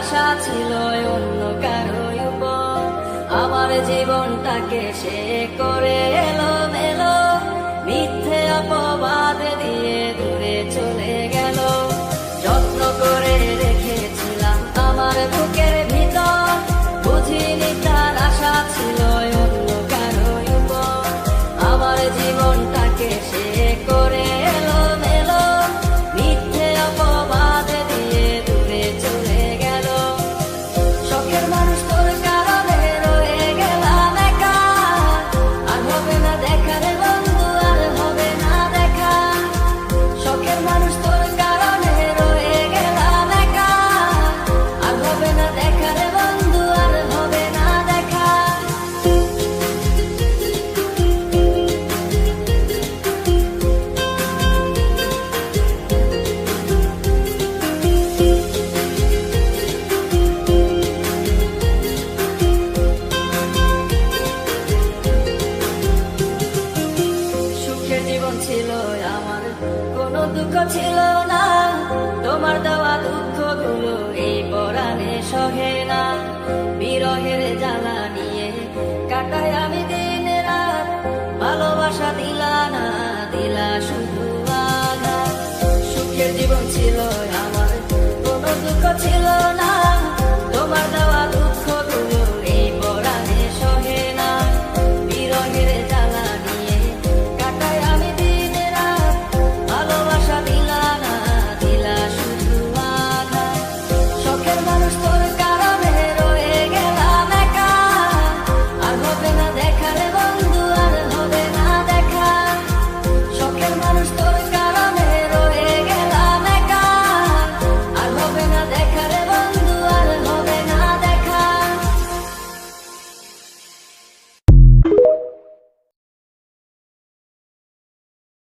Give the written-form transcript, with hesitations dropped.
আশা ছিল অন্য কারো উপর, আমার জীবনটাকে সে করে এলোমেলো, মিথ্যে অপবাদ দিয়ে দূরে চলে গেল। যত্ন করে রেখেছিলাম আমার বুকের ভিতর, বুঝিনি তার আশা ছিল অন্য কারো উপর, আমার জীবনটাকে সে করে এলোমেলো, মিথ্যে অপবাদ দিয়ে দূরে চলে গেল। শখের মানুষ তোর কারণে রয়ে গেলাম একা, আর হবে না দেখা রে বন্ধু, আর হবে না দেখা। শখের মানুষ তোর কারণে রয়ে গেলাম একা, আর হবে না দেখা রে বন্ধু, আর হবে না দেখা। সুখের জীবন ছিল আমার, কোনো দুঃখ ছিল না, তোমার দেওয়া দুঃখগুলো এই পরাণে সহে না। বিরহের জ্বালা নিয়ে কাটাই আমি দিন রাত, ভালোবাসা দিলা না, দিলা শুধু আঘাত। সুখের জীবন ছিল আমার, কোনো দুঃখ ছিল